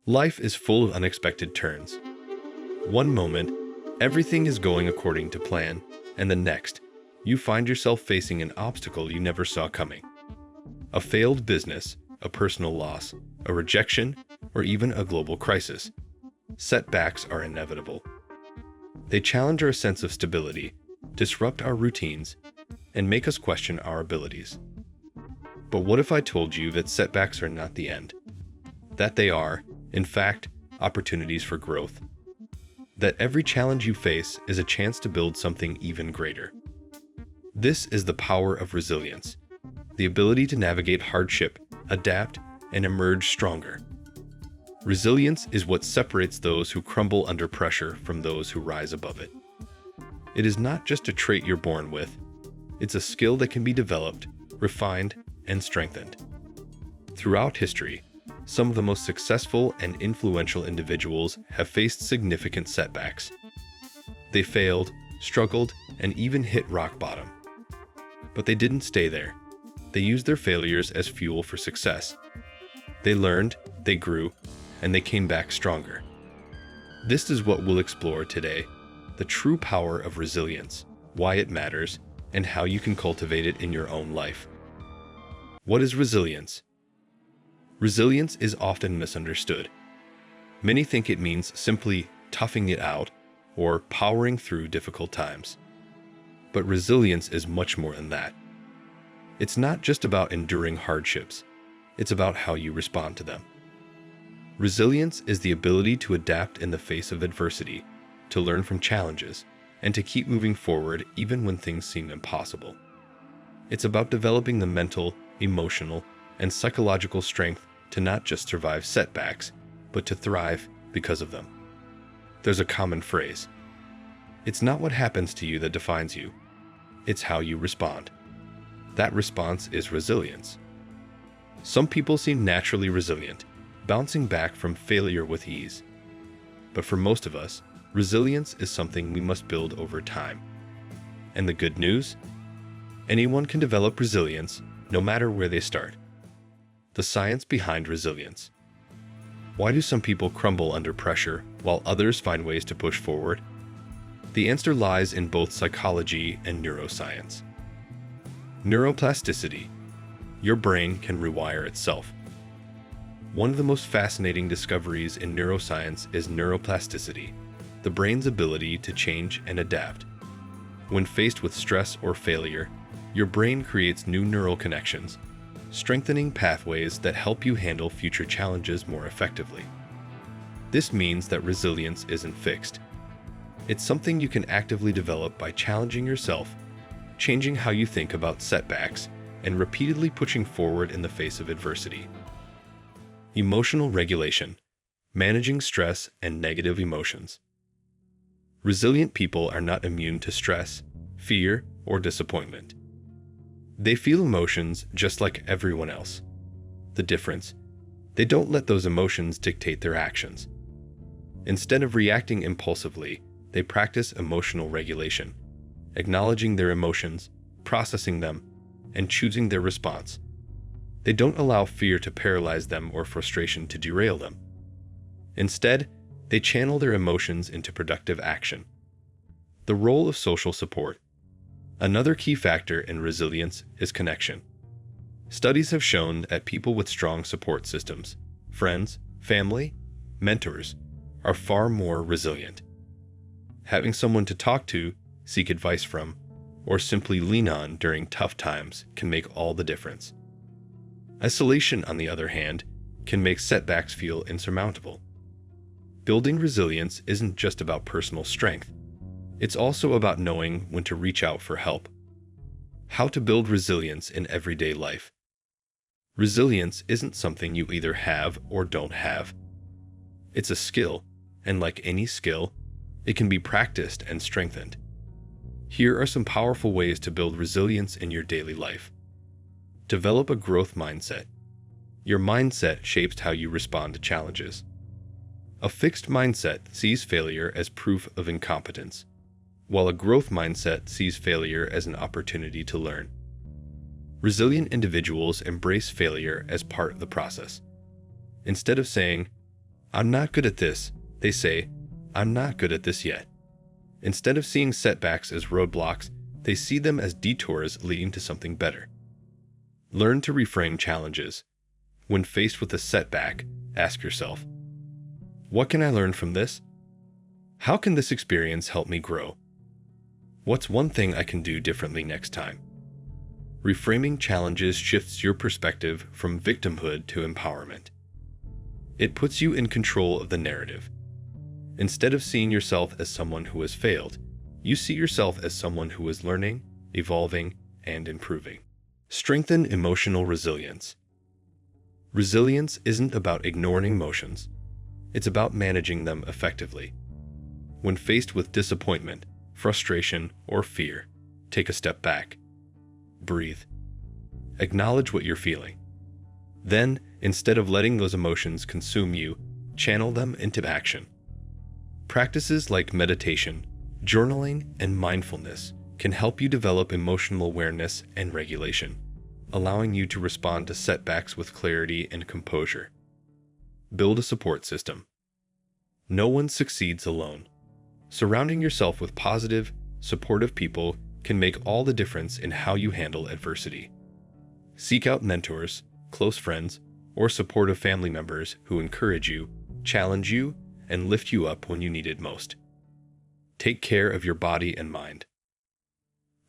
Life is full of unexpected turns. One moment, everything is going according to plan, and the next, you find yourself facing an obstacle you never saw coming. A failed business, a personal loss, a rejection, or even a global crisis. Setbacks are inevitable. They challenge our sense of stability, disrupt our routines, and make us question our abilities. But what if I told you that setbacks are not the end? That they are, in fact, opportunities for growth. That every challenge you face is a chance to build something even greater. This is the power of resilience, the ability to navigate hardship, adapt, and emerge stronger. Resilience is what separates those who crumble under pressure from those who rise above it. It is not just a trait you're born with, it's a skill that can be developed, refined, and strengthened. Throughout history, some of the most successful and influential individuals have faced significant setbacks. They failed, struggled, and even hit rock bottom. But they didn't stay there. They used their failures as fuel for success. They learned, they grew, and they came back stronger. This is what we'll explore today: the true power of resilience, why it matters, and how you can cultivate it in your own life. What is resilience? Resilience is often misunderstood. Many think it means simply toughing it out or powering through difficult times. But resilience is much more than that. It's not just about enduring hardships, it's about how you respond to them. Resilience is the ability to adapt in the face of adversity, to learn from challenges, and to keep moving forward even when things seem impossible. It's about developing the mental, emotional, and psychological strength to not just survive setbacks, but to thrive because of them. There's a common phrase: it's not what happens to you that defines you, it's how you respond. That response is resilience. Some people seem naturally resilient, bouncing back from failure with ease. But for most of us, resilience is something we must build over time. And the good news? Anyone can develop resilience, no matter where they start. The science behind resilience. Why do some people crumble under pressure while others find ways to push forward? The answer lies in both psychology and neuroscience. Neuroplasticity. Your brain can rewire itself. One of the most fascinating discoveries in neuroscience is neuroplasticity, the brain's ability to change and adapt. When faced with stress or failure, your brain creates new neural connections, strengthening pathways that help you handle future challenges more effectively. This means that resilience isn't fixed. It's something you can actively develop by challenging yourself, changing how you think about setbacks, and repeatedly pushing forward in the face of adversity. Emotional regulation, managing stress and negative emotions. Resilient people are not immune to stress, fear, or disappointment. They feel emotions just like everyone else. The difference: they don't let those emotions dictate their actions. Instead of reacting impulsively, they practice emotional regulation, acknowledging their emotions, processing them, and choosing their response. They don't allow fear to paralyze them or frustration to derail them. Instead, they channel their emotions into productive action. The role of social support. Another key factor in resilience is connection. Studies have shown that people with strong support systems, friends, family, mentors, are far more resilient. Having someone to talk to, seek advice from, or simply lean on during tough times can make all the difference. Isolation, on the other hand, can make setbacks feel insurmountable. Building resilience isn't just about personal strength. It's also about knowing when to reach out for help. How to build resilience in everyday life. Resilience isn't something you either have or don't have. It's a skill, and like any skill, it can be practiced and strengthened. Here are some powerful ways to build resilience in your daily life. Develop a growth mindset. Your mindset shapes how you respond to challenges. A fixed mindset sees failure as proof of incompetence, while a growth mindset sees failure as an opportunity to learn. Resilient individuals embrace failure as part of the process. Instead of saying, I'm not good at this. They say, I'm not good at this yet. Instead of seeing setbacks as roadblocks, they see them as detours leading to something better. Learn to reframe challenges. When faced with a setback, ask yourself, what can I learn from this? How can this experience help me grow? What's one thing I can do differently next time? Reframing challenges shifts your perspective from victimhood to empowerment. It puts you in control of the narrative. Instead of seeing yourself as someone who has failed, you see yourself as someone who is learning, evolving, and improving. Strengthen emotional resilience. Resilience isn't about ignoring emotions. It's about managing them effectively. When faced with disappointment, frustration, or fear, take a step back. Breathe. Acknowledge what you're feeling. Then, instead of letting those emotions consume you, channel them into action. Practices like meditation, journaling, and mindfulness can help you develop emotional awareness and regulation, allowing you to respond to setbacks with clarity and composure. Build a support system. No one succeeds alone. Surrounding yourself with positive, supportive people can make all the difference in how you handle adversity. Seek out mentors, close friends, or supportive family members who encourage you, challenge you, and lift you up when you need it most. Take care of your body and mind.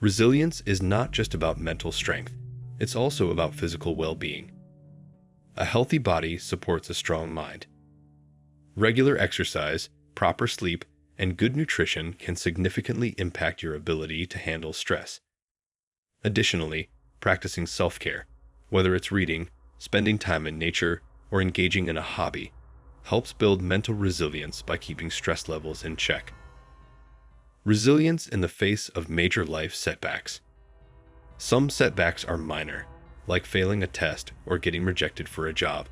Resilience is not just about mental strength, it's also about physical well-being. A healthy body supports a strong mind. Regular exercise, proper sleep, and good nutrition can significantly impact your ability to handle stress. Additionally, practicing self-care, whether it's reading, spending time in nature, or engaging in a hobby, helps build mental resilience by keeping stress levels in check. Resilience in the face of major life setbacks. Some setbacks are minor, like failing a test or getting rejected for a job.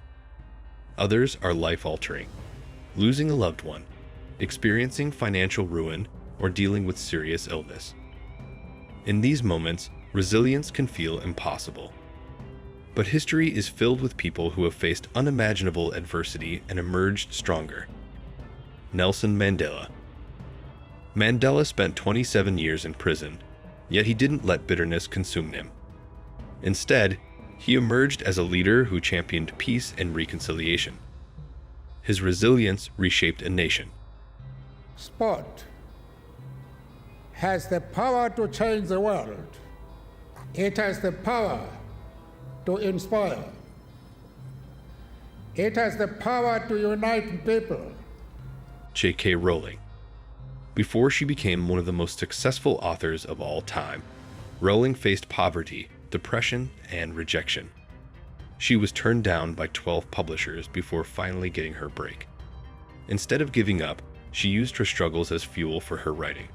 Others are life-altering, losing a loved one, experiencing financial ruin, or dealing with serious illness. In these moments, resilience can feel impossible. But history is filled with people who have faced unimaginable adversity and emerged stronger. Nelson Mandela. Mandela spent 27 years in prison, yet he didn't let bitterness consume him. Instead, he emerged as a leader who championed peace and reconciliation. His resilience reshaped a nation. Sport has the power to change the world. It has the power to inspire. It has the power to unite people. J.K. Rowling. Before she became one of the most successful authors of all time, Rowling faced poverty, depression, and rejection. She was turned down by 12 publishers before finally getting her break. Instead of giving up, she used her struggles as fuel for her writing.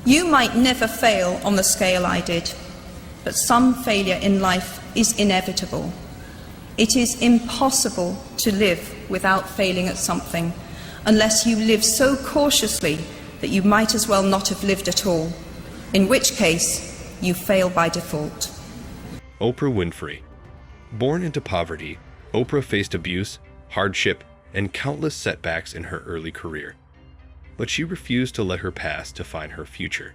You might never fail on the scale I did, but some failure in life is inevitable. It is impossible to live without failing at something, unless you live so cautiously that you might as well not have lived at all, in which case you fail by default. Oprah Winfrey. Born into poverty, Oprah faced abuse, hardship, and countless setbacks in her early career. But she refused to let her past define her future.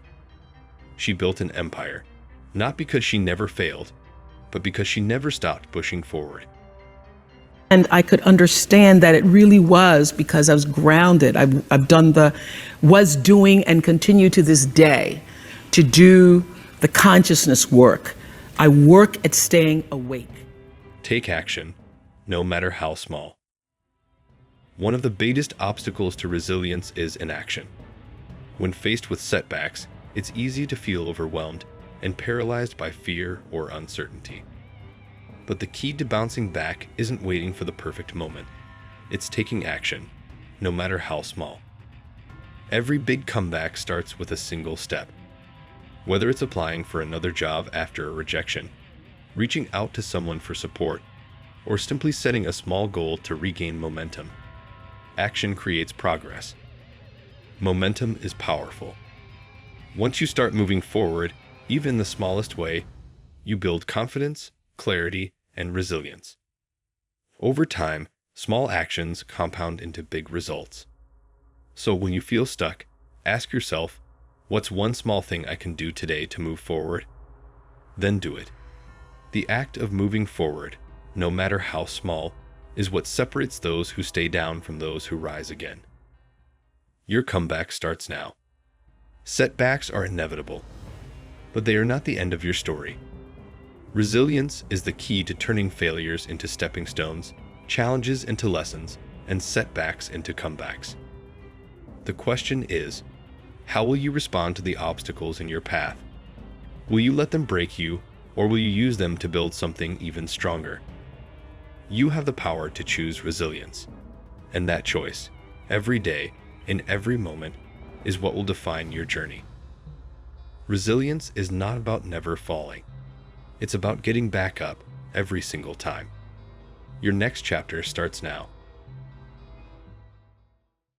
She built an empire, not because she never failed, but because she never stopped pushing forward. And I could understand that it really was because I was grounded. I've done was doing and continue to this day to do the consciousness work. I work at staying awake. Take action, no matter how small. One of the biggest obstacles to resilience is inaction. When faced with setbacks, it's easy to feel overwhelmed and paralyzed by fear or uncertainty. But the key to bouncing back isn't waiting for the perfect moment. It's taking action, no matter how small. Every big comeback starts with a single step. Whether it's applying for another job after a rejection, reaching out to someone for support, or simply setting a small goal to regain momentum, action creates progress. Momentum is powerful. Once you start moving forward, even in the smallest way, you build confidence, clarity, and resilience. Over time, Small actions compound into big results. So when you feel stuck, ask yourself, what's one small thing I can do today to move forward? Then do it. The act of moving forward, no matter how small, is what separates those who stay down from those who rise again. Your comeback starts now. Setbacks are inevitable, but they are not the end of your story. Resilience is the key to turning failures into stepping stones, challenges into lessons, and setbacks into comebacks. The question is, how will you respond to the obstacles in your path? Will you let them break you, or will you use them to build something even stronger? You have the power to choose resilience, and that choice, every day, in every moment, is what will define your journey. Resilience is not about never falling. It's about getting back up every single time. Your next chapter starts now.